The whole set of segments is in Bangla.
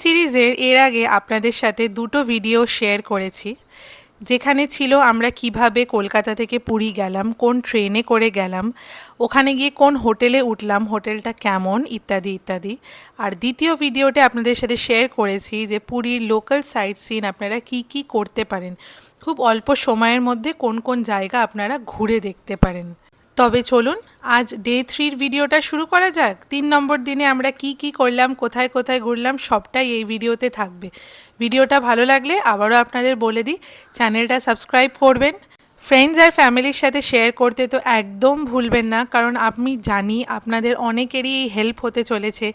সিরিজের এর আগে আপনাদের সাথে দুটো ভিডিও শেয়ার করেছি, যেখানে ছিল আমরা কিভাবে কলকাতা থেকে পুরী গেলাম, কোন ট্রেনে করে গেলাম, ওখানে গিয়ে কোন হোটেলে উঠলাম, হোটেলটা কেমন, ইত্যাদি ইত্যাদি। আর দ্বিতীয় ভিডিওতে আপনাদের সাথে শেয়ার করেছি যে পুরীর লোকাল সাইট সিন আপনারা কি কি করতে পারেন, খুব অল্প সময়ের মধ্যে কোন কোন জায়গা আপনারা ঘুরে দেখতে পারেন। তবে চলুন আজ ডে 3-র ভিডিওটা শুরু করা যাক। 3 নম্বর দিনে আমরা কি কি করলাম, কোথায় কোথায় ঘুরলাম, সবটাই এই ভিডিওতে থাকবে। ভিডিওটা ভালো লাগলে আবারও আপনাদের বলে দিই, চ্যানেলটা সাবস্ক্রাইব করবেন, ফ্রেন্ডস আর ফ্যামিলির সাথে শেয়ার করতে তো একদম ভুলবেন না, কারণ আমি জানি আপনাদের অনেকেরই এই হেল্প হতে চলেছে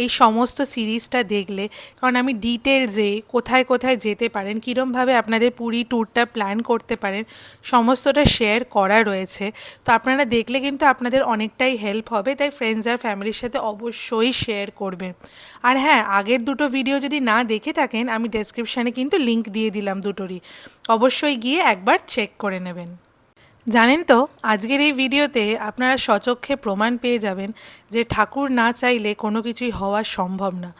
এই সমস্ত সিরিজটা দেখলে। কারণ আমি ডিটেলসে কোথায় কোথায় যেতে পারেন, কীরমভাবে আপনাদের পুরী ট্যুরটা প্ল্যান করতে পারেন, সমস্তটা শেয়ার করা রয়েছে। তো আপনারা দেখলে কিন্তু আপনাদের অনেকটাই হেল্প হবে, তাই ফ্রেন্ডস আর ফ্যামিলির সাথে অবশ্যই শেয়ার করবেন। আর হ্যাঁ, আগের দুটো ভিডিও যদি না দেখে থাকেন, আমি ডেসক্রিপশানে কিন্তু লিঙ্ক দিয়ে দিলাম দুটোরই, অবশ্যই গিয়ে একবার চেক করে নেবেন। জানেন তো, আজকের এই ভিডিওতে আপনারা স্বচক্ষে প্রমাণ পেয়ে যাবেন যে ঠাকুর না চাইলে কোনো কিছুই হওয়া সম্ভব না।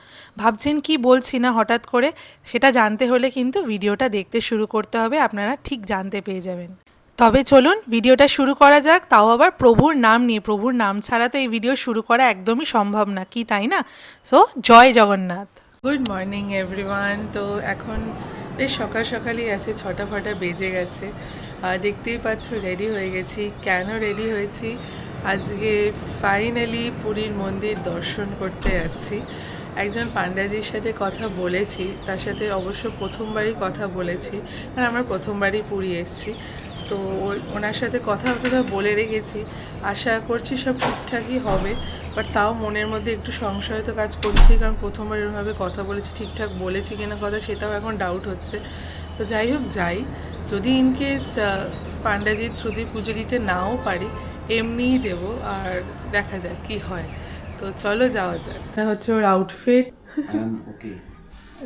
ভাবছেন কি বলছি না হঠাৎ করে, সেটা জানতে হলে কিন্তু ভিডিওটা দেখতে শুরু করতে হবে, আপনারা ঠিক জানতে পেয়ে যাবেন। তবে চলুন ভিডিওটা শুরু করা যাক, তাও আবার প্রভুর নাম নিয়ে। প্রভুর নাম ছাড়া তো এই ভিডিও শুরু করা একদমই সম্ভব না, কি তাই না? সো জয় জগন্নাথ। Good morning everyone. তো এখন বেশ সকাল সকালই আছে, 6টা ফটা বেজে গেছে। দেখতেই পাচ্ছ রেডি হয়ে গেছি। কেন রেডি হয়েছি? আজকে ফাইনালি পুরীর মন্দির দর্শন করতে যাচ্ছি। একজন পান্ডাজির সাথে কথা বলেছি, তার সাথে অবশ্য প্রথমবারই কথা বলেছি, কারণ আমরা প্রথমবারই পুরী এসেছি। তো ওনার সাথে কথা বলে রেখেছি, আশা করছি সব ঠিকঠাকই হবে। বাট তাও মনের মধ্যে একটু সংশয় তো কাজ করছি, কারণ প্রথমবার এরভাবে কথা বলেছি, ঠিকঠাক বলেছি কিনা কথা সেটাও এখন ডাউট হচ্ছে। তো যাই হোক, যাই, যদি ইনকেস পান্ডাজির থ্রুতে পুজো দিতে নাও পারি, এমনিই দেবো, আর দেখা যাক কি হয়। তো চলো যাওয়া যাক। এটা হচ্ছে ওর আউটফিট,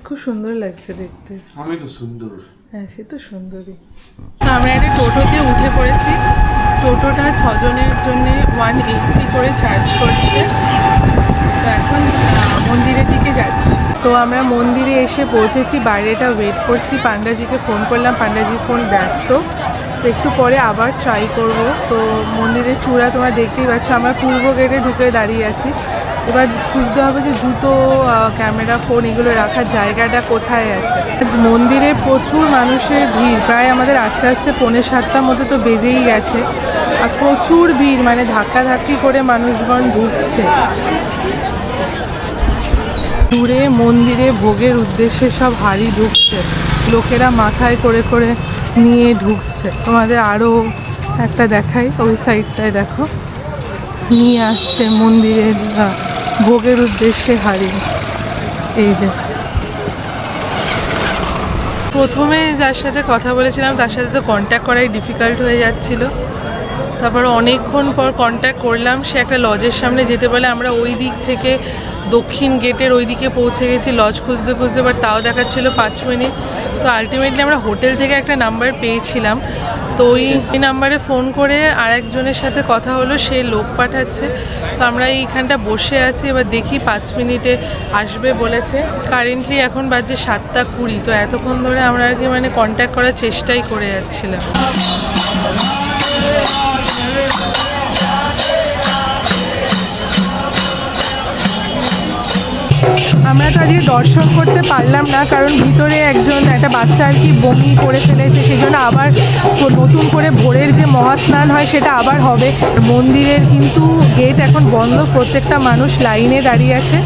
খুব সুন্দর লাগছে দেখতে। আমি তো সুন্দর, হ্যাঁ সে তো সুন্দরই। তো আমরা একটা টোটোতে উঠে পড়েছি। টোটোটা 6 জনের জন্যে 180 করে চার্জ করছে। তো এখন মন্দিরের দিকে যাচ্ছি। তো আমরা মন্দিরে এসে পৌঁছেছি, বাইরেটা ওয়েট করছি। পান্ডাজিকে ফোন করলাম, পান্ডাজির ফোন ব্যস্ত। তো একটু পরে আবার ট্রাই করব। তো মন্দিরের চূড়া তোমরা দেখতেই পাচ্ছ, আমরা পূর্ব গেটে ঢুকে দাঁড়িয়ে আছি। এবার খুঁজতে হবে যে জুতো, ক্যামেরা, ফোন এগুলো রাখার জায়গাটা কোথায় আছে। মন্দিরে প্রচুর মানুষের ভিড়, প্রায় আমাদের আস্তে আস্তে 6:45 মতো তো বেজেই গেছে। আর প্রচুর ভিড়, মানে ধাক্কাধাক্কি করে মানুষগণ ঢুকছে। দূরে মন্দিরে ভোগের উদ্দেশ্যে সব হাঁড়ি ঢুকছে, লোকেরা মাথায় করে করে নিয়ে ঢুকছে। তোমাদের আরও একটা দেখাই, ওই সাইডটায় দেখো, নিয়ে আসছে মন্দিরের ভোগের উদ্দেশ্যে হাঁড়ি। এই যে প্রথমে যার সাথে কথা বলেছিলাম তার সাথে তো কন্ট্যাক্ট করাই ডিফিকাল্ট হয়ে যাচ্ছিল। তারপর অনেকক্ষণ পর কন্ট্যাক্ট করলাম, সে একটা লজের সামনে যেতে বলে। আমরা ওই দিক থেকে দক্ষিণ গেটের ওই দিকে পৌঁছে গেছি লজ খুঁজতে খুঁজতে, বাট তাও দেখাচ্ছিল 5 মিনিট। তো আলটিমেটলি আমরা হোটেল থেকে একটা নাম্বার পেয়েছিলাম, তো ওই নাম্বারে ফোন করে আরেকজনের সাথে কথা হলো, সে লোক পাঠাচ্ছে। তো আমরা এইখানটা বসে আছি, এবার দেখি 5 মিনিটে আসবে বলেছে। কারেন্টলি এখন বাজে 7:20। তো এতক্ষণ ধরে আমরা আর কি মানে কন্ট্যাক্ট করার চেষ্টাই করে যাচ্ছিলাম। আমরা তো আজকে দর্শন করতে পারলাম না, কারণ ভিতরে একটা বাচ্চা আর কি বমি করে ফেলেছে, সেই জন্য আবার নতুন করে ভোরের যে মহাস্নান হয় সেটা আবার হবে। মন্দিরের কিন্তু গেট এখন বন্ধ, প্রত্যেকটা মানুষ লাইনে দাঁড়িয়ে আছে।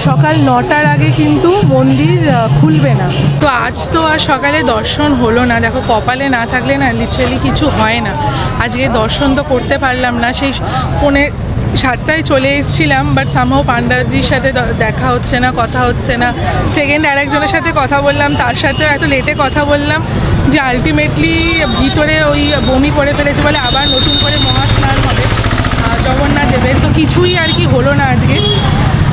সকাল 9টার আগে কিন্তু মন্দির খুলবে না। তো আজ তো আর সকালে দর্শন হলো না, দেখো কপালে না থাকলে না লিটারালি কিছু হয় না। আজকে দর্শন তো করতে পারলাম না, সেই 7টায় চলে এসেছিলাম, বাট সামহাও পান্ডাজির সাথে দেখা হচ্ছে না, কথা হচ্ছে না। সেকেন্ড আরেকজনের সাথে কথা বললাম, তার সাথেও এত লেটে কথা বললাম যে আলটিমেটলি ভিতরে ওই বমি করে ফেলেছে বলে আবার নতুন করে মহাস্নান হবে জগন্নাথ দেবের। তো কিছুই আর কি হলো না আজকে।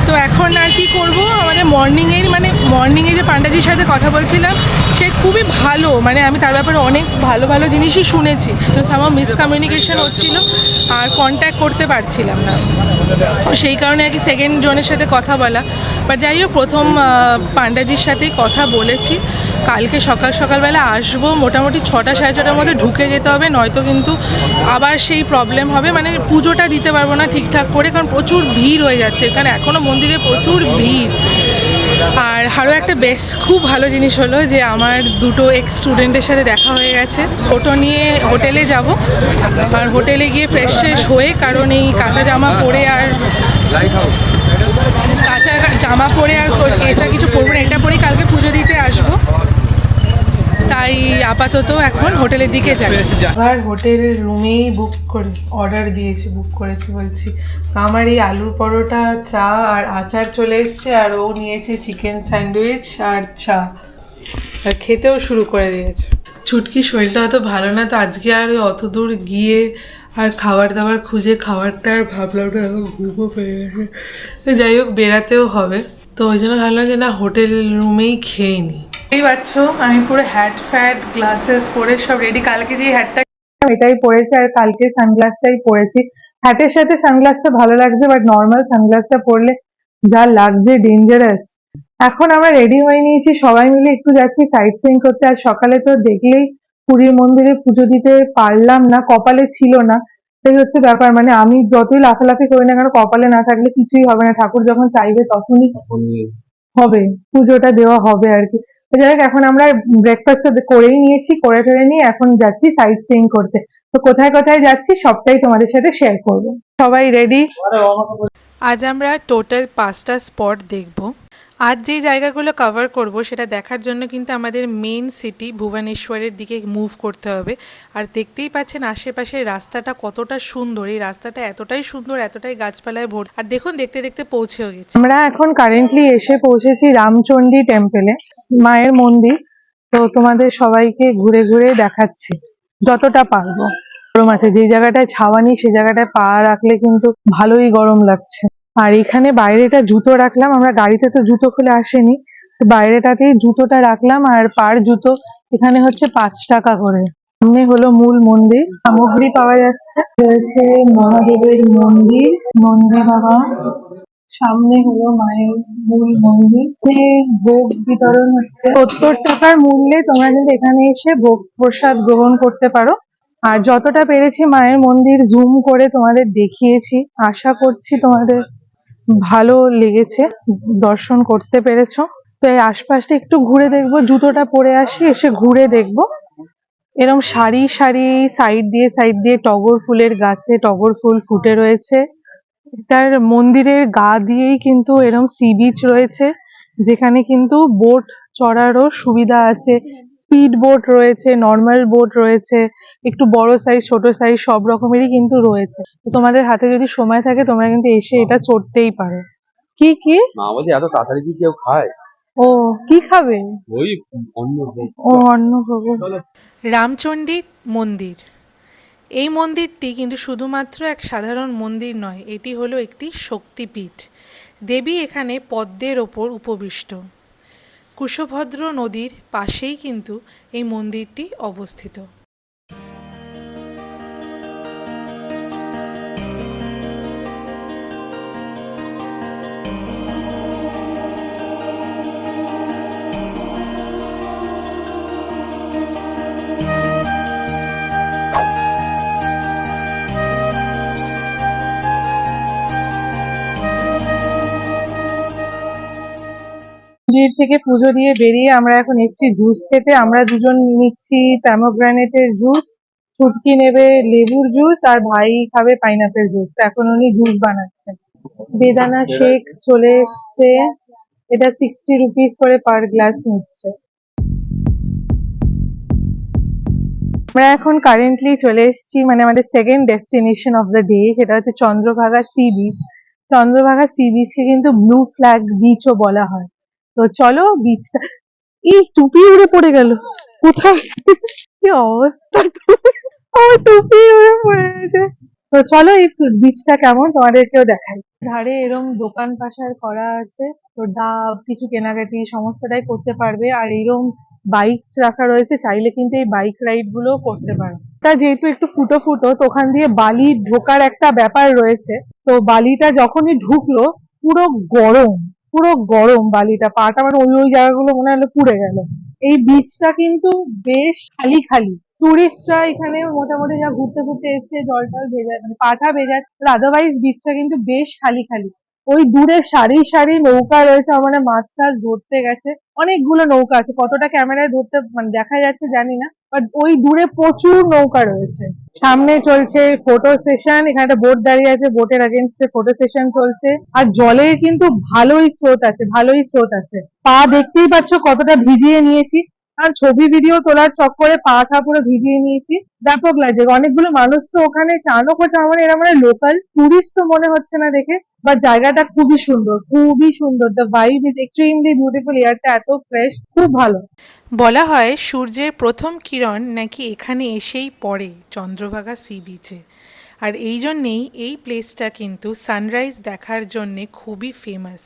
তো এখন আর কি করব, আমাদের মর্নিংয়ে যে পান্ডাজির সাথে কথা বলছিলাম, সে খুবই ভালো, মানে আমি তার ব্যাপারে অনেক ভালো ভালো জিনিসই শুনেছি, তো আমার মিসকমিউনিকেশন হচ্ছিল আর কন্ট্যাক্ট করতে পারছিলাম না, সেই কারণে আর কি সেকেন্ড জনের সাথে কথা বলা। বা যাই হোক, প্রথম পান্ডাজির সাথেই কথা বলেছি। কালকে সকালবেলা আসবো, মোটামুটি 6টা সাড়ে 6টার মধ্যে ঢুকে যেতে হবে, নয়তো কিন্তু আবার সেই প্রবলেম হবে, মানে পুজোটা দিতে পারবো না ঠিকঠাক করে, কারণ প্রচুর ভিড় হয়ে যাচ্ছে এখানে, এখনও মন্দিরে প্রচুর ভিড়। আর আরও একটা বেশ খুব ভালো জিনিস হলো যে আমার দুটো এক্স স্টুডেন্টের সাথে দেখা হয়ে গেছে। অটো নিয়ে হোটেলে যাব, আর হোটেলে গিয়ে ফ্রেশ হয়ে, কারণ এই কাঁচা জামা পরে আর এটা কিছু পরবো না, এটা পরেই কালকে পুজো দিতে আসবো, তাই আপাতত এখন হোটেলের দিকে যাই। আবার হোটেলের রুমেই বুক করেছি বলছি। তো আমার এই আলুর পরোটা, চা আর আচার চলে এসছে, আর ও নিয়েছে চিকেন স্যান্ডউইচ আর চা, আর খেতেও শুরু করে দিয়েছে। ছুটকি শরীরটা অত ভালো না, তো আজকে আর অত দূর গিয়ে আর খাবার দাবার খুঁজে খাবারটা আর ভাবলাম না, ঘুমও পেয়ে গেছে। তো যাই হোক, বেরাতেও হবে, তো ওই জন্য ভাবলাম যে না, হোটেল রুমেই খেয়ে নিই। এই পাচ্ছ, আমি পুরো হ্যাট গ্লাসেস পরে সব রেডি। কালকে যে হ্যাটটা এটাই পরেছি, আর কালকে সানগ্লাসটাই পরেছি। হ্যাটের সাথে সানগ্লাসটা ভালো লাগছে, বাট নর্মাল সানগ্লাসটা পরলে যা লাগছে ডেঞ্জারাস। এখন আমরা রেডি হয়ে নিয়েছি, সবাই মিলে একটু যাচ্ছি সাইট সিইং করতে। আর সকালে তো দেখলেই পুরীর মন্দিরে পুজো দিতে পারলাম না, কপালে ছিল না, সেই হচ্ছে ব্যাপার। মানে আমি যতই লাফালাফি করি না কেন, কপালে না থাকলে কিছুই হবে না, ঠাকুর যখন চাইবে তখনই হবে, পুজোটা দেওয়া হবে আর কি। তো যাই হোক, এখন আমরা ব্রেকফাস্ট করেই নিয়েছি, করে টরে নিয়ে এখন যাচ্ছি সাইট সিইং করতে। তো কোথায় কোথায় যাচ্ছি সবটাই তোমাদের সাথে শেয়ার করব। সবাই রেডি? আজ আমরা টোটাল 5টা স্পট দেখব। আজ যে জায়গাগুলো কভার করব সেটা দেখার জন্য কিন্তু আমাদের মেন সিটি ভুবনেশ্বরের দিকে মুভ করতে হবে। আর দেখতেই পাচ্ছেন আশেপাশের রাস্তাটা কতটা সুন্দর, এই রাস্তাটা এতটাই সুন্দর, এতটাই গাছপালায় ভর্তি। আর দেখুন, দেখতে দেখতে পৌঁছেও গেছি। আমরা এখন কারেন্টলি এসে পৌঁছেছি রামচণ্ডী টেম্পলে, মায়ের মন্দির। তো তোমাদের সবাইকে ঘুরে ঘুরে দেখাচ্ছি যতটা পারবো। গরম আছে, যে জায়গাটায় ছাওয়া নেই সে জায়গাটায় পা রাখলে কিন্তু ভালোই গরম লাগছে। আর এখানে বাইরেটা জুতো রাখলাম, আমরা গাড়িতে তো জুতো খুলে আসেনি, তো বাইরেটাতেই জুতোটা রাখলাম। আর পার জুতো এখানে হচ্ছে 5 টাকা করে। সামনে হলো মূল মন্দির, সামগ্রী পাওয়া যাচ্ছে, রয়েছে মহাদেবের মন্দির, নন্দী বাবা, সামনে হলো মায়ের মূল মন্দির। ভোগ বিতরণ হচ্ছে 70 টাকার মূল্যে, তোমরা কিন্তু এখানে এসে ভোগ প্রসাদ গ্রহণ করতে পারো। আর যতটা পেরেছি মায়ের মন্দির জুম করে তোমাদের দেখিয়েছি, আশা করছি তোমাদের ভালো লেগেছে, দর্শন করতে পেরেছো। তো এই আশপাশটা একটু ঘুরে দেখবো, জুতোটা পরে আসি, এসে ঘুরে দেখবো। এরকম সারি সারি সাইড দিয়ে টগর ফুলের গাছে টগর ফুল ফুটে রয়েছে। এটার মন্দিরের গা দিয়েই কিন্তু এরকম সি বিচ রয়েছে, যেখানে কিন্তু বোট চড়ারও সুবিধা আছে। স্পিড বোট রয়েছে, নর্মাল বোট রয়েছে, একটু বড় সাইজ ছোট সাইজ সব রকমেরই কিন্তু রয়েছে। তো তোমাদের হাতে যদি সময় থাকে তোমরা কিন্তু এসে এটা চড়তেই পারো। কি কি না, বলছি এত তাড়াতাড়ি কি কেউ খায়? ও, কি খাবে? ওই অন্নভোগ। ও, অন্নভোগ। রামচণ্ডী মন্দির, এই মন্দিরটি কিন্তু শুধুমাত্র এক সাধারণ মন্দির নয়, এটি হলো একটি শক্তিপীঠ। দেবী এখানে পদ্মের ওপর উপবিষ্ট। কুশভদ্র নদীর পাশেই কিন্তু এই মন্দিরটি অবস্থিত। মন্দির থেকে পুজো দিয়ে বেরিয়ে আমরা এখন এসেছি জুস খেতে। আমরা দুজন নিচ্ছি পমোগ্রানেটের জুস, ছুটকি নেবে লেবুর জুস, আর ভাই খাবে পাইনাপেল জুস। এখন উনি জুস বানাচ্ছেন। বেদানা শেক চলে এসছে, এটা 60 রুপিস করে পার গ্লাস নিচ্ছে। আমরা এখন কারেন্টলি চলে এসেছি, মানে আমাদের second destination of the day, সেটা হচ্ছে Chandrabhaga sea beach. Chandrabhaga sea বিচকে কিন্তু ব্লু ফ্ল্যাগ বিচও বলা হয়। তো চলো বিচটা, এই টুপি উড়ে পড়ে গেল কোথায়, কি অবস্থা, আমার টুপি উড়ে পড়ে গেছে। তো চলো এই বিচটা কেমন তোমাদেরকেও দেখাই। ধারে এরম দোকান পাশার করা আছে, তো ডাব কিছু কেনাকাটি সমস্তটাই করতে পারবে। আর এরম বাইকস রাখা রয়েছে, চাইলে কিন্তু এই বাইক রাইড গুলো করতে পারো। তা যেহেতু একটু ফুটো ফুটো, তো ওখান দিয়ে বালি ঢোকার একটা ব্যাপার রয়েছে। তো বালিটা যখনই ঢুকলো, পুরো গরম, পুরো গরম বালিটা, পাটা মানে ওই ওই জায়গাগুলো মনে হলো পুড়ে গেল। এই বিচটা কিন্তু বেশ খালি খালি, টুরিস্টরা এখানে মোটামুটি যা ঘুরতে ঘুরতে এসছে জল টল ভেজা মানে পাটা ভেজাচ্ছে, আদারওয়াইজ বিচটা কিন্তু বেশ খালি খালি। ওই দূরে সারি সারি নৌকা রয়েছে, আমার মানে মাছ টাছ ধরতে গেছে, অনেকগুলো নৌকা আছে, কতটা ক্যামেরায় ধরতে মানে দেখা যাচ্ছে জানি না, বাট ওই দূরে প্রচুর নৌকা রয়েছে। সামনে চলছে ফটো সেশন, এখানে একটা বোট দাঁড়িয়ে আছে, বোটের এগেনস্টে ফটো সেশন চলছে। আর জলের কিন্তু ভালোই স্রোত আছে, ভালোই স্রোত আছে। পা দেখতেই পাচ্ছ কতটা ভিজিয়ে নিয়েছি, আর ছবি ভিডিও তোলার চক্করে পা টা পুরো ভিজিয়ে নিয়েছি। ব্যাপক লাগছে, অনেকগুলো মানুষ তো ওখানে চানও করছে, আমার এরা মানে লোকাল টুরিস্ট তো মনে হচ্ছে না দেখে। বাট জায়গাটা খুবই সুন্দর, খুবই সুন্দর, the vibe is extremely beautiful, এয়ারটা এত ফ্রেশ, খুব ভালো। বলা হয় সূর্যের প্রথম কিরণ নাকি এখানে এসেই পড়ে চন্দ্রভাগা সি বিচে। আর এই জন্যেই এই প্লেসটা কিন্তু সানরাইজ দেখার জন্যে খুবই ফেমাস।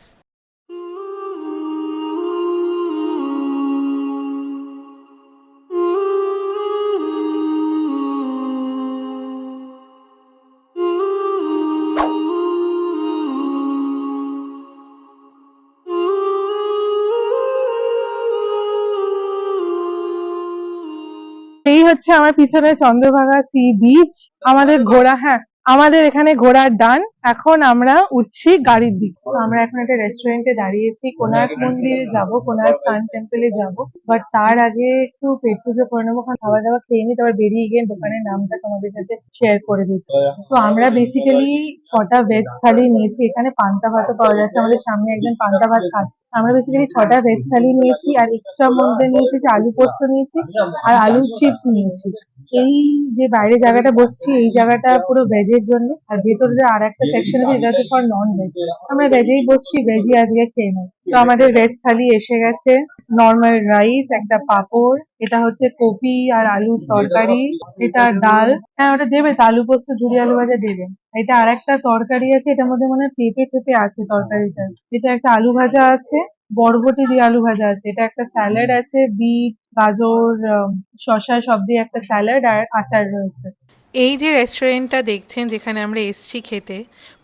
এই হচ্ছে আমার পিছনে চন্দ্রভাগা সি বিচ। আমাদের ঘোরা, হ্যাঁ আমাদের এখানে ঘোরার ডান। এখন আমরা উঠছি গাড়ির দিকে। তো আমরা এখন একটা রেস্টুরেন্টে দাঁড়িয়েছি, কোনার্ক মন্দিরে যাব, কোনার্ক সান টেম্পলে যাব। বাট তার আগে একটু পেট পুজো করে নেবো, কারণ খাওয়া দাওয়া খেয়ে নি, তারপর বেরিয়ে গিয়ে দোকানের নামটা তোমাদের সাথে শেয়ার করে দিচ্ছি। তো আমরা বেসিক্যালি 6টা ভেজ থালি নিয়েছি, এখানে পান্তা ভাতও পাওয়া যাচ্ছে, আমাদের সামনে একজন পান্তা ভাত খাচ্ছে। আমরা বেসিক্যালি 6টা ভেজ থালি নিয়েছি, আর এক্সট্রা মধ্যে নিয়েছি যে আলু পোস্ত নিয়েছি, আর আলুর চিপস নিয়েছি। এই যে বাইরে জায়গাটা বসছি, এই জায়গাটা পুরো ভেজের জন্য, আর ভেতরে আর একটা সেকশন আছে যেটা হচ্ছে ফর নন ভেজ। আমরা ভেজেই বসছি, ভেজই আজকে খেয়ে নেব। তো আমাদের ভেজ থালি এসে গেছে, নর্মাল রাইস, একটা পাঁপড়, এটা হচ্ছে কপি আর আলুর তরকারি, এটা ডাল, হ্যাঁ ওটা দেবে তো, আলু পোস্ত ঝুরি আলু ভাজা দেবে। এটা আর একটা তরকারি আছে, এটার মধ্যে মনে হয় পেঁপে পেঁপে আছে তরকারিটা। এটা একটা আলু ভাজা আছে, বরবটি দিয়ে আলু ভাজা আছে, এটা একটা স্যালাড আছে, বিট গাজর শসা সব দিয়ে একটা স্যালাড, আর আচার রয়েছে। এই যে রেস্টুরেন্টটা দেখছেন যেখানে আমরা এসছি খেতে,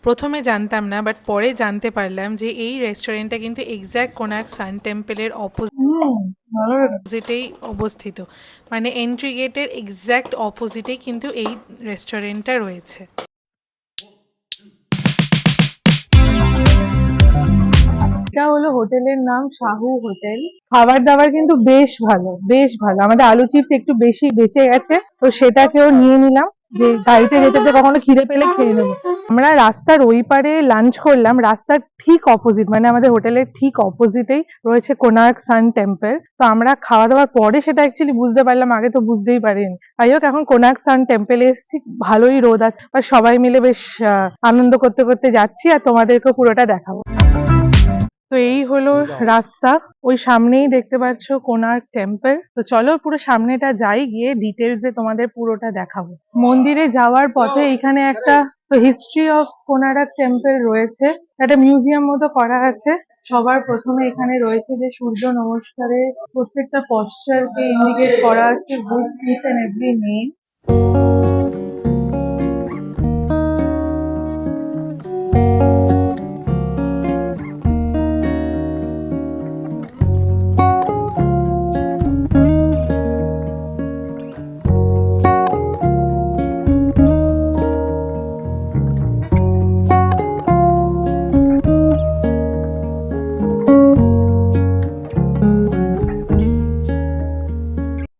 প্রথমে জানতাম না, বাট পরে জানতে পারলাম যে এই রেস্টুরেন্টটা কিন্তু এক্স্যাক্ট কোনার্ক সান টেম্পলের অপোজিটেই অবস্থিত। মানে এন্ট্রি গেটের এক্স্যাক্ট অপোজিটেই কিন্তু এই রেস্টুরেন্টটা রয়েছে। এটা হলো হোটেলের নাম শাহু হোটেল। খাবার দাবার কিন্তু বেশ ভালো, বেশ ভালো। আমাদের আলু চিপস একটু বেশি বেঁচে গেছে, তো সেটাকেও নিয়ে নিলাম, যে গাড়িতে যেতে যেতে কখনো খিদে পেলে খেয়ে নেবো। আমরা রাস্তার ওই পারে লাঞ্চ করলাম, রাস্তার ঠিক অপোজিট মানে আমাদের হোটেলের ঠিক অপোজিটেই রয়েছে কোনার্ক সান টেম্পল। তো আমরা খাওয়া দাওয়ার পরে সেটা অ্যাকচুয়ালি বুঝতে পারলাম, আগে তো বুঝতেই পারিনি। যাই হোক, এখন কোনার্ক সান টেম্পলে এসেছি, ভালোই রোদ আছে, আর সবাই মিলে বেশ আনন্দ করতে করতে যাচ্ছি, আর তোমাদেরকে পুরোটা দেখাবো। তো এই হলো রাস্তা, ওই সামনেই দেখতে পাচ্ছ কোনার্ক টেম্পল। তো চলো পুরো সামনেটা যাই, গিয়ে ডিটেলস এ তোমাদের পুরোটা দেখাবো। মন্দিরে যাওয়ার পথে এখানে একটা হিস্ট্রি অফ কোনার্ক টেম্পল রয়েছে, একটা মিউজিয়াম মতো করা আছে। সবার প্রথমে এখানে রয়েছে যে সূর্য নমস্কারে প্রত্যেকটা পশ্চারকে ইন্ডিকেট করা আছে with each and every name.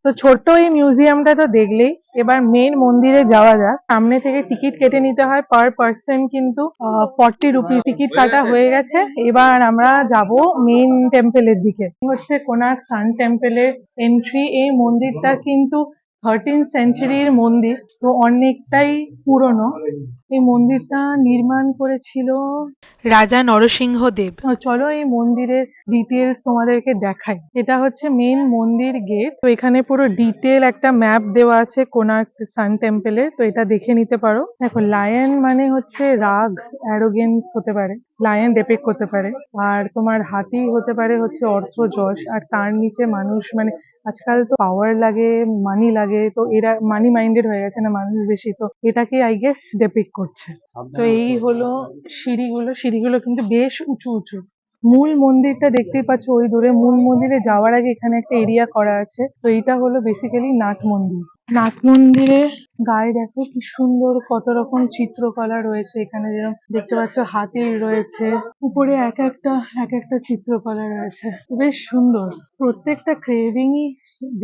তো ছোট্ট এই মিউজিয়ামটা তো দেখলেই, এবার মেন মন্দিরে যাওয়া যাক। সামনে থেকে টিকিট কেটে নিতে হয় পার পার্সন, কিন্তু 40 রুপিস টিকিট কাটা হয়ে গেছে। এবার আমরা যাব মেন টেম্পলের দিকে, হচ্ছে কোনার্ক সান টেম্পলের এন্ট্রি। এই মন্দিরটা কিন্তু 13th সেঞ্চুরির মন্দির, তো অনেকটাই পুরনো। এই মন্দিরটা নির্মাণ করেছিল রাজা নরসিংহ দেব। চলো এই মন্দিরের ডিটেলস তোমাদেরকে দেখাই। এটা হচ্ছে মেন মন্দির গেট। তো এখানে পুরো ডিটেল একটা ম্যাপ দেওয়া আছে কোনার্ক সান টেম্পলের, তো এটা দেখে নিতে পারো। দেখো, লায়ন মানে হচ্ছে রাগ, অ্যারোগেন্স হতে পারে, লায়ন ডিপিক্ট করতে পারে। আর তোমার হাতি হতে পারে হচ্ছে অর্থ যশ, আর তার নিচে মানুষ, মানে আজকাল তো পাওয়ার লাগে, মানি লাগে, তো এরা মানি মাইন্ডেড হয়ে গেছে না মানুষ বেশি, তো এটাকে আই গেস ডিপিক্ট করছে। তো এই হলো সিঁড়িগুলো, সিঁড়িগুলো কিন্তু বেশ উঁচু উঁচু। মূল মন্দিরটা দেখতেই পাচ্ছ ওই দূরে। মূল মন্দিরে যাওয়ার আগে এখানে একটা এরিয়া করা আছে, তো এইটা হলো বেসিক্যালি নাট মন্দির। নাট মন্দিরে গায়ে দেখো কি সুন্দর কত রকম চিত্রকলা রয়েছে। এখানে যেরকম দেখতে পাচ্ছ হাতির রয়েছে, উপরে এক একটা চিত্রকলা রয়েছে, বেশ সুন্দর। প্রত্যেকটা ক্রেভিংই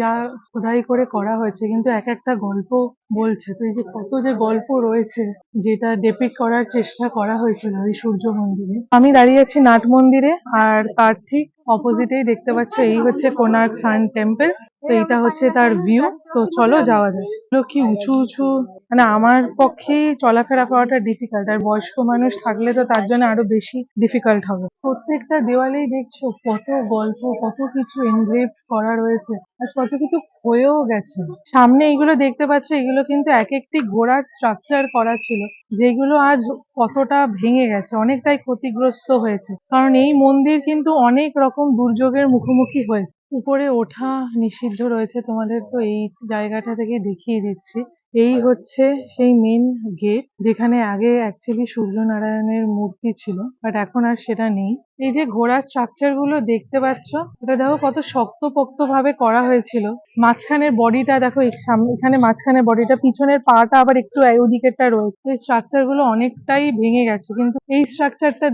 যা খোদাই করে করা হয়েছে, কিন্তু এক একটা গল্প বলছে। তো এই যে কত যে গল্প রয়েছে যেটা ডিপিক্ট করার চেষ্টা করা হয়েছিল এই সূর্য মন্দিরে। আমি দাঁড়িয়ে আছি নাট মন্দিরে, আর তার ঠিক অপোজিটেই দেখতে পাচ্ছ এই হচ্ছে কোনার্ক সান টেম্পল। তো এটা হচ্ছে তার ভিউ। তো চলো যাওয়া যায়। এগুলো কি উঁচু উঁচু, মানে আমার পক্ষে চলাফেরা করাটা ডিফিকাল্ট, আর বয়স্ক মানুষ থাকলে তো তার জন্য আরো বেশি ডিফিকাল্ট হবে। প্রত্যেকটা দেওয়ালেই দেখছো কত গল্প, কত কিছু এনগ্রেভ করা রয়েছে, আর কত কিছু হয়েও গেছে। সামনে এগুলো দেখতে পাচ্ছ, এগুলো কিন্তু এক একটি ঘোড়ার স্ট্রাকচার করা ছিল, যেগুলো আজ কতটা ভেঙে গেছে, অনেকটাই ক্ষতিগ্রস্ত হয়েছে। কারণ এই মন্দির কিন্তু অনেক রকম দুর্যোগের মুখোমুখি হয়েছে। উপরে ওঠা নিষিদ্ধ রয়েছে, তোমাদের তো এই জায়গাটা থেকে দেখিয়ে দিচ্ছি। এই হচ্ছে সেই মেন গেট, যেখানে আগে অ্যাকচুয়ালি সূর্যনারায়ণের মূর্তি ছিল, বাট এখন আর সেটা নেই। এই যে ঘোড়ার স্ট্রাকচার গুলো দেখতে পাচ্ছ, এটা দেখো কত শক্তপোক্ত ভাবে করা হয়েছিল। মাঝখানের বডিটা দেখো, এখানে মাঝখানের বডিটা, পিছনের পাটা আবার একটু ওদিকেরটা রয়েছে। এই স্ট্রাকচার গুলো অনেকটাই ভেঙে গেছে, কিন্তু এই স্ট্রাকচারটা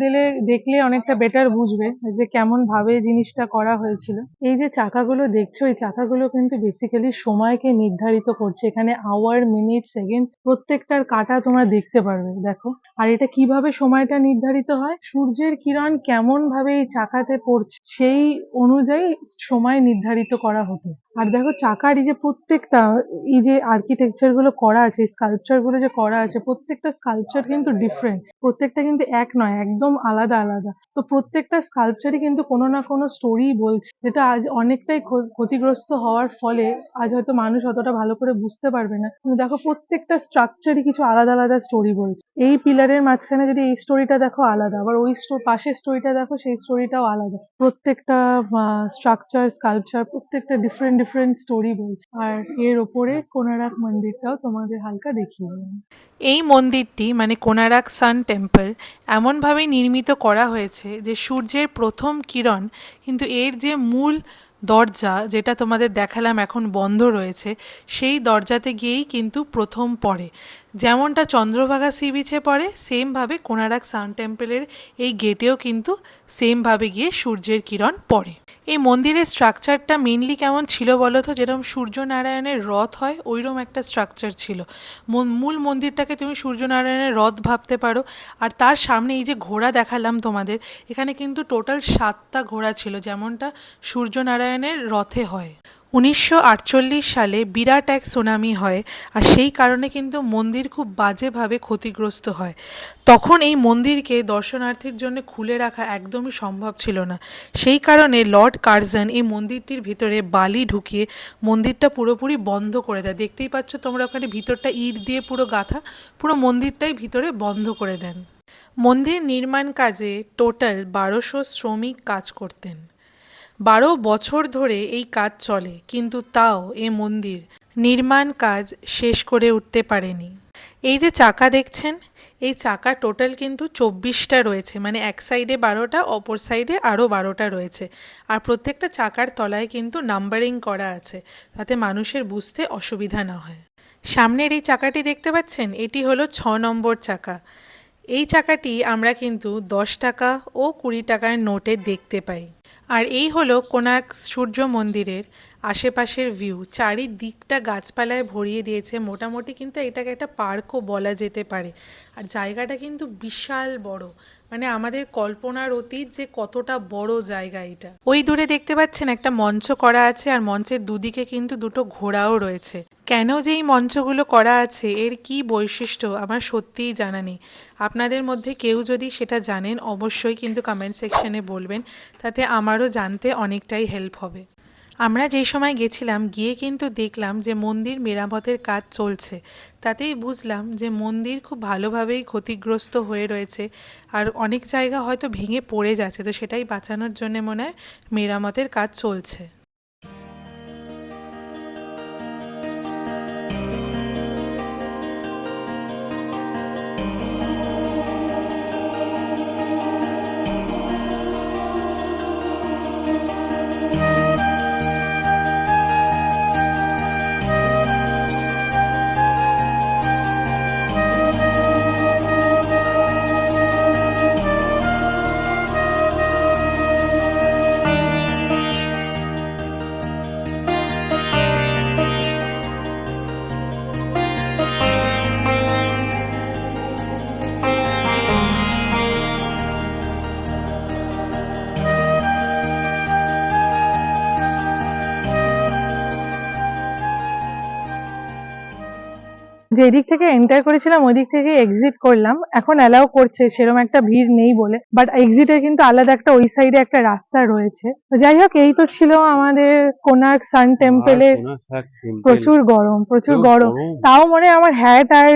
দেখলে অনেকটা বেটার বুঝবে যে কেমন ভাবে জিনিসটা করা হয়েছিল। এই যে চাকাগুলো দেখছো, এই চাকাগুলো কিন্তু বেসিক্যালি সময়কে নির্ধারিত করছে। এখানে আওয়ার, মিনিট, সেকেন্ড প্রত্যেকটার কাঁটা তোমরা দেখতে পারবে, দেখো। আর এটা কিভাবে সময়টা নির্ধারিত হয়, সূর্যের কিরণ কেমন ভাবে এই চাকাতে পড়ছে সেই অনুযায়ী সময় নির্ধারিত করা হতো। আর দেখো চাকার এই যে প্রত্যেকটা, এই যে আর্কিটেকচার গুলো করা আছে, স্কাল্পচার গুলো যে করা আছে, প্রত্যেকটা স্কাল্পচার কিন্তু ডিফারেন্ট, প্রত্যেকটা কিন্তু এক নয়, একদম আলাদা আলাদা। তো প্রত্যেকটা স্কাল্পচারই কিন্তু কোনো না কোনো স্টোরি বলছে, যেটা আজ অনেকটাই ক্ষতিগ্রস্ত হওয়ার ফলে আজ হয়তো মানুষ অতটা ভালো করে বুঝতে পারবে না। কিন্তু দেখো প্রত্যেকটা স্ট্রাকচারই কিছু আলাদা আলাদা স্টোরি বলছে। এই পিলারের মাঝখানে যদি এই স্টোরিটা দেখো আলাদা, আবার ওই পাশের স্টোরিটা দেখো, সেই স্টোরিটাও আলাদা। প্রত্যেকটা স্ট্রাকচার, স্কাল্পচার প্রত্যেকটা ডিফারেন্ট ডিফারেন্ট স্টোরি বলছে। আর এর ওপরে কোনারক মন্দিরটাও তোমাদের হালকা দেখিয়ে দিলাম। এই মন্দিরটি মানে কোনারক সান টেম্পল এমনভাবে নির্মিত করা হয়েছে যে সূর্যের প্রথম কিরণ কিন্তু এর যে মূল দরজা, যেটা তোমাদের দেখালাম এখন বন্ধ রয়েছে, সেই দরজাতে গিয়েই কিন্তু প্রথম পড়ে। যেমনটা চন্দ্রভাগা সি বিচে পড়ে, সেমভাবে কোনারক সান টেম্পলের এই গেটেও কিন্তু সেমভাবে গিয়ে সূর্যের কিরণ পড়ে। এই মন্দিরের স্ট্রাকচারটা মেনলি কেমন ছিল বলো তো? যেরকম সূর্যনারায়ণের রথ হয় ওইরকম একটা স্ট্রাকচার ছিল। মূল মন্দিরটাকে তুমি সূর্যনারায়ণের রথ ভাবতে পারো। আর তার সামনে এই যে ঘোড়া দেখালাম তোমাদের, এখানে কিন্তু টোটাল 7টা ঘোড়া ছিল, যেমনটা সূর্যনারায়ণের রথে হয়। 1948 সালে বিরাট এক সুনামি হয়, আর সেই কারণে কিন্তু মন্দির খুব বাজেভাবে ক্ষতিগ্রস্ত হয়। তখন এই মন্দিরকে দর্শনার্থীর জন্য খুলে রাখা একদমই সম্ভব ছিল না। সেই কারণে লর্ড কার্জন এই মন্দিরটির ভিতরে বালি ঢুকিয়ে মন্দিরটা পুরোপুরি বন্ধ করে দেয়। দেখতেই পাচ্ছ তোমরা, ওখানে ভিতরটা ইট দিয়ে পুরো গাঁথা, পুরো মন্দিরটাই ভিতরে বন্ধ করে দেন। মন্দির নির্মাণ কাজে টোটাল 1200 শ্রমিক কাজ করতেন। 12 বছর ধরে এই কাজ চলে, কিন্তু তাও এ মন্দির নির্মাণ কাজ শেষ করে উঠতে পারেনি। এই যে চাকা দেখছেন, এই চাকা টোটাল কিন্তু 24টা রয়েছে, মানে এক সাইডে 12টা, অপর সাইডে আরও 12টা রয়েছে। আর প্রত্যেকটা চাকার তলায় কিন্তু নাম্বারিং করা আছে, তাতে মানুষের বুঝতে অসুবিধা না হয়। সামনের এই চাকাটি দেখতে পাচ্ছেন, এটি হলো 6 নম্বর চাকা। এই চাকাটি আমরা কিন্তু 10 টাকা ও 20 টাকার নোটে দেখতে পাই। আর এই হলো কোণার্ক সূর্য মন্দিরের আশেপাশের ভিউ, চারিদিকটা গাছপালায় ভরিয়ে দিয়েছে। মোটামুটি কিন্তু এটাকে একটা পার্কও বলা যেতে পারে। আর জায়গাটা কিন্তু বিশাল বড়, মানে আমাদের কল্পনার অতীত যে কতটা বড় জায়গা এটা। ওই দূরে দেখতে পাচ্ছেন একটা মঞ্চ করা আছে, আর মঞ্চের দুদিকে কিন্তু দুটো ঘোড়াও রয়েছে। কেন যে এই মঞ্চগুলো করা আছে, এর কি বৈশিষ্ট্য আমার সত্যিই জানা নেই। আপনাদের মধ্যে কেউ যদি সেটা জানেন অবশ্যই কিন্তু কমেন্ট সেকশনে বলবেন, তাতে আমারও জানতে অনেকটাই হেল্প হবে। আমরা যেই সময় গেছিলাম গিয়ে কিন্তু দেখলাম যে মন্দির মেরামতের কাজ চলছে। তাতেই বুঝলাম যে মন্দির খুব ভালোভাবেই ক্ষতিগ্রস্ত হয়ে রয়েছে, আর অনেক জায়গা হয়তো ভেঙে পড়ে যাচ্ছে, তো সেটাই বাঁচানোর জন্য মনে হয় মেরামতের কাজ চলছে। যে দিক থেকে এন্টার করেছিলাম ওই দিক থেকে এক্সিট করলাম, এখন অ্যালাউ করছে, সেরকম একটা ভিড় নেই বলে, বাট এক্সিটের কিন্তু আলাদা একটা ওই সাইডে একটা রাস্তা রয়েছে। তো যাই হোক, এই তো ছিল আমাদের কোণার্ক সান টেম্পলের। প্রচুর গরম, প্রচুর গরম, তাও মনে হয় আমার হ্যাট আর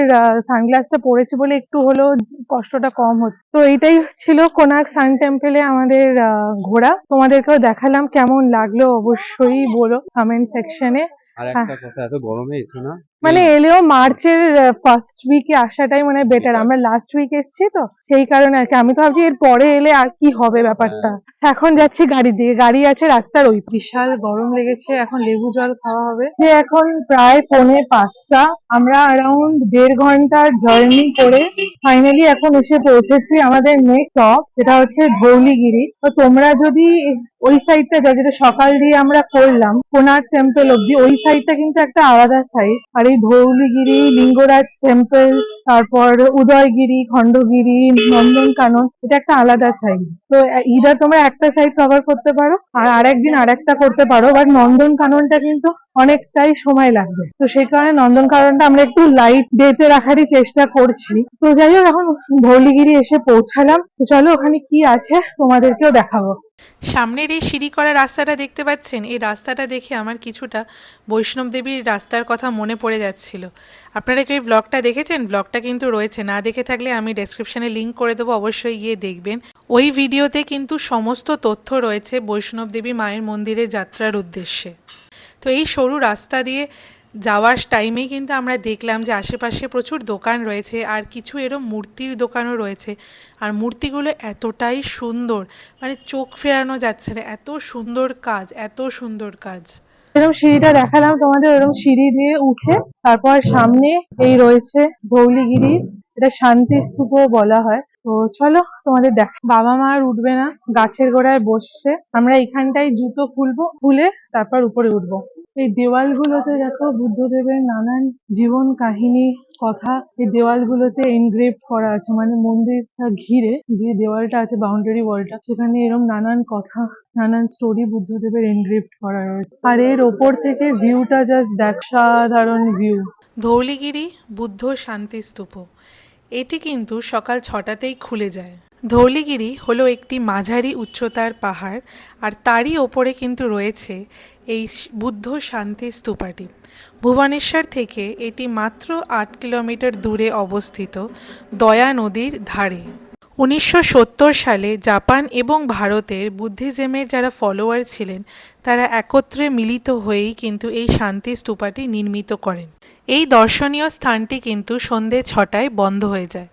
সানগ্লাসটা পরেছি বলে একটু হলেও কষ্টটা কম হচ্ছে। তো এইটাই ছিল কোণার্ক সান টেম্পলে আমাদের ঘোরা। তোমাদেরকেও দেখালাম, কেমন লাগলো অবশ্যই বলো কমেন্ট সেকশনে। আর একটা কথা, এত গরমে এসো না, মানে এলেও মার্চের ফার্স্ট উইকে আসাটাই মানে বেটার। আমরা লাস্ট উইক এসেছি তো সেই কারণে আর কি। আমি তো ভাবছি এর পরে এলে আর কি হবে ব্যাপারটা। এখন যাচ্ছি গাড়ি দিয়ে, গাড়ি আছে রাস্তার ওই। বিশাল গরম লেগেছে, এখন লেবু জল খাওয়া হবে। যে এখন প্রায় 4:45, আমরা অ্যারাউন্ড 1.5 ঘন্টার জার্নি করে ফাইনালি এখন এসে পৌঁছেছি আমাদের নেক্সট স্টপ, যেটা হচ্ছে ধৌলিগিরি। তো তোমরা যদি ওই সাইডটা যাও, যেটা সকাল দিয়ে আমরা করলাম কোণার্ক টেম্পল অব্দি, ওই সাইডটা কিন্তু একটা আলাদা সাইড। আর এই ধৌলিগিরি, লিঙ্গরাজ টেম্পল, তারপর উদয়গিরি, খণ্ডগিরি, নন্দনকানন, এটা একটা আলাদা সাইড। তো ইদার তোমরা একটা সাইড কভার করতে পারো আর আরেকদিন আরেকটা করতে পারো, বাট নন্দনকাননটা কিন্তু অনেকটাই সময় লাগবে। তো সেই কারণে নন্দনকাননটা আমরা একটু লাইট ডেতে রাখারই চেষ্টা করছি। তো যাই হোক, এখন ধৌলিগিরি এসে পৌঁছালাম। তো চলো ওখানে কি আছে তোমাদেরকেও দেখাবো। সামনের এই সিঁড়ি করা রাস্তাটা দেখতে পাচ্ছেন, এই রাস্তাটা দেখে আমার কিছুটা বৈষ্ণব দেবীর রাস্তার কথা মনে পড়ে যাচ্ছিল। আপনারা কি ওই ব্লগটা দেখেছেন? ব্লগটা কিন্তু রয়েছে, না দেখে থাকলে আমি ডেসক্রিপশানে লিঙ্ক করে দেবো, অবশ্যই গিয়ে দেখবেন। ওই ভিডিওতে কিন্তু সমস্ত তথ্য রয়েছে বৈষ্ণব দেবী মায়ের মন্দিরে যাত্রার উদ্দেশ্যে। তো এই সরু রাস্তা দিয়ে যাওয়ার টাইমেই কিন্তু আমরা দেখলাম যে আশেপাশে প্রচুর দোকান রয়েছে, আর কিছু এরম মূর্তির দোকানও রয়েছে। আর মূর্তিগুলো এতটাই সুন্দর, মানে চোখ ফেরানো যাচ্ছে না, এত সুন্দর কাজ, এত সুন্দর কাজ। এরকম সিঁড়িটা দেখালাম তোমাদের, এরকম সিঁড়ি দিয়ে উঠে তারপর সামনে এই রয়েছে ধৌলিগিরি, এটা শান্তি স্তূপ বলা হয়। তো চলো তোমাদের দেখা। বাবা মা আর উঠবে না, গাছের গোড়ায় বসছে, আমরা এখানটাই জুতো খুলবো, খুলে তারপর উপরে উঠবো। এই দেওয়ালগুলোতে দেখো বুদ্ধদেবের নানান জীবন কাহিনী কথা এই দেওয়ালগুলোতে এনগ্রেভ করা আছে, মানে মন্দিরটা ঘিরে যে দেওয়ালটা আছে, বাউন্ডারি ওয়ালটা, সেখানে এরকম নানান কথা, নানান স্টোরি বুদ্ধদেবের এনগ্রেভ করা রয়েছে। আর এর ওপর থেকে ভিউটা জাস্ট দেখ, সাধারণ ভিউ। ধৌলিগিরি বুদ্ধ শান্তি স্তূপ, এটি কিন্তু সকাল 6টাতেই খুলে যায়। ধৌলিগিরি হলো একটি মাঝারি উচ্চতার পাহাড়, আর তারই ওপরে কিন্তু রয়েছে এই বুদ্ধ শান্তি স্তূপাটি। ভুবনেশ্বর থেকে এটি মাত্র 8 কিলোমিটার দূরে অবস্থিত, দয়া নদীর ধারে। 1970 সালে জাপান এবং ভারতের বুদ্ধিজমের যারা ফলোয়ার ছিলেন তারা একত্রে মিলিত হয়েই কিন্তু এই শান্তি স্তূপাটি নির্মিত করেন। এই দর্শনীয় স্থানটি কিন্তু সন্ধে 6টায় বন্ধ হয়ে যায়।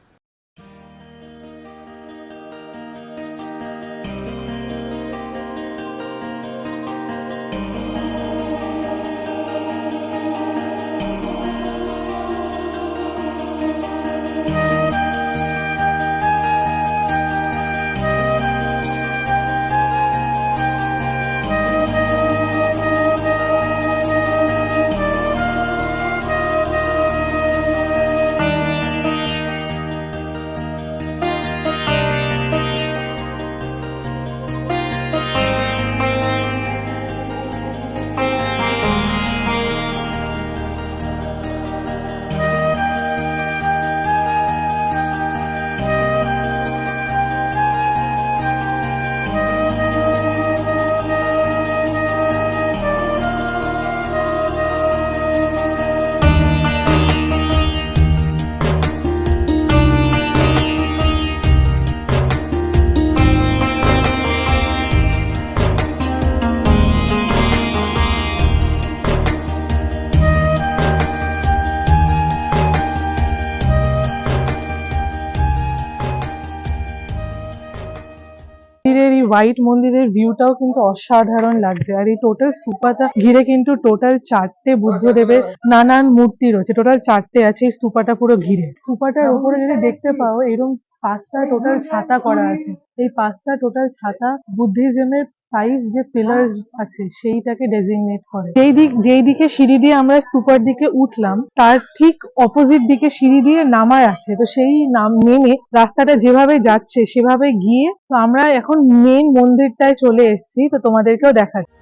হোয়াইট মন্দিরের ভিউটাও কিন্তু অসাধারণ লাগছে। আর এই টোটাল স্তূপাটা ঘিরে কিন্তু টোটাল 4টে বুদ্ধদেবের নানান মূর্তি রয়েছে, টোটাল 4টে আছে এই স্তূপাটা পুরো ঘিরে। স্তূপাটার উপরে যদি দেখতে পাও এরকম 5টা টোটাল ছাতা করা আছে। এই 5টা টোটাল ছাতা বুদ্ধিজমের 5 যে পিলার আছে সেইটাকে ডেজিগনেট করে। যেই দিকে সিঁড়ি দিয়ে আমরা স্তূপার দিকে উঠলাম তার ঠিক অপোজিট দিকে সিঁড়ি দিয়ে নামার আছে, তো সেই নেমে রাস্তাটা যেভাবে যাচ্ছে সেভাবে গিয়ে তো আমরা এখন মেন মন্দিরটায় চলে এসেছি, তো তোমাদেরকেও দেখাচ্ছি।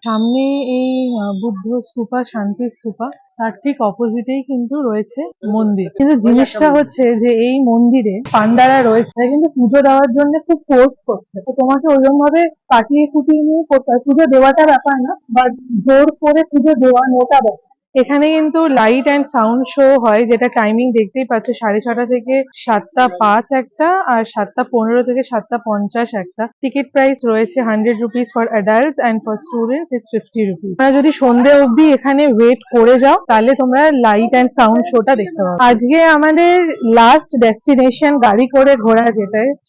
সামনে এই বুদ্ধ স্তূপা, শান্তি স্তূপা, তার ঠিক অপোজিটেই কিন্তু রয়েছে মন্দির। কিন্তু জিনিসটা হচ্ছে যে এই মন্দিরে পান্ডারা রয়েছে কিন্তু পুজো দেওয়ার জন্য খুব ফোর্স করছে, তো তোমাকে ওরকম ভাবে কাটিয়ে কুটিয়ে নিয়ে করতে হয়। পুজো দেওয়াটা ব্যাপার না, বাট জোর করে পুজো দেওয়ানোটা ব্যাপার। এখানে কিন্তু লাইট অ্যান্ড সাউন্ড শো হয়, যেটা টাইমিং দেখতেই পাচ্ছ, 6:30 থেকে 7:05 একটা, আর 7:15 থেকে 7:50 একটা। টিকিট প্রাইস রয়েছে 100 rupees for adults and for students it's 50 rupees. তোমরা যদি সন্ধে অবধি এখানে ওয়েট করে যাও তাহলে তোমরা লাইট অ্যান্ড সাউন্ড শোটা দেখতে পাবে। আজকে আমাদের লাস্ট ডেস্টিনেশন গাড়ি করে ঘোরা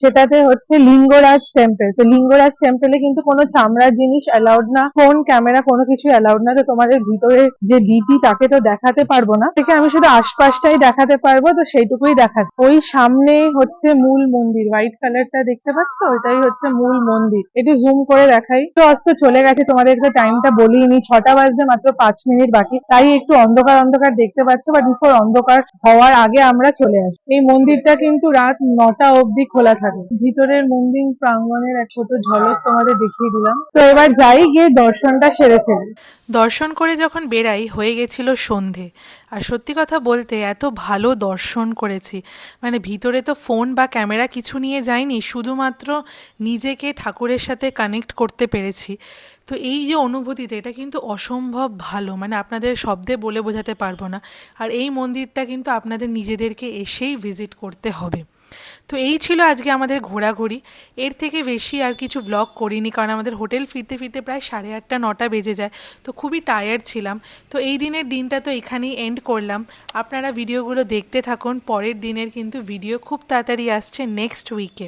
সেটাতে হচ্ছে লিঙ্গরাজ টেম্পল। তো লিঙ্গরাজ টেম্পলে কিন্তু কোনো চামড়ার জিনিস অ্যালাউড না, ফোন ক্যামেরা কোনো কিছু অ্যালাউড না। তো তোমাদের ভিতরে যে ডিটি তাকে তো দেখাতে পারবো না, থেকে আমি শুধু আশপাশটাই দেখাতে পারবো, তো সেইটুকুই দেখাচ্ছি। ওই সামনে হচ্ছে মূল মন্দির, হোয়াইট কালারটা দেখতে পাচ্ছ, ওইটাই হচ্ছে মূল মন্দির। একটু জুম করে দেখাই। তো অস্ত চলে গেছে, তোমাদেরকে টাইমটা বলিনি, 6টা বাজতে মাত্র 5 মিনিট বাকি, তাই একটু অন্ধকার অন্ধকার দেখতে পাচ্ছ, বাট বিফোর অন্ধকার হওয়ার আগে আমরা চলে আসি। এই মন্দিরটা কিন্তু রাত 9টা অবধি খোলা থাকে। ভিতরের মন্দির প্রাঙ্গণের এক ছোট ঝলক তোমাদের দেখিয়ে দিলাম। তো এবার যাই, গিয়ে দর্শনটা সেরে ফেলি। দর্শন করে যখন বেরাই হয়ে গেছিল সন্ধে। আর সত্যি কথা বলতে এত ভালো দর্শন করেছি, মানে ভিতরে তো ফোন বা ক্যামেরা কিছু নিয়ে যাইনি, শুধুমাত্র নিজেকে ঠাকুরের সাথে কানেক্ট করতে পেরেছি। তো এই যে অনুভূতিটা, এটা কিন্তু অসম্ভব ভালো, মানে আপনাদের শব্দে বলে বোঝাতে পারবো না। আর এই মন্দিরটা কিন্তু আপনাদের নিজেদেরকে এসেই ভিজিট করতে হবে। তো এই ছিল আজকে আমাদের ঘোরাঘুরি। এর থেকে বেশি আর কিছু ব্লগ করিনি, কারণ আমাদের হোটেল ফিরতে ফিরতে প্রায় 8:30 9টা বেজে যায়, তো খুবই টায়ার্ড ছিলাম। তো এই দিনের দিনটা তো এখানেই এন্ড করলাম। আপনারা ভিডিওগুলো দেখতে থাকুন, পরের দিনের কিন্তু ভিডিও খুব তাড়াতাড়ি আসছে নেক্সট উইকে।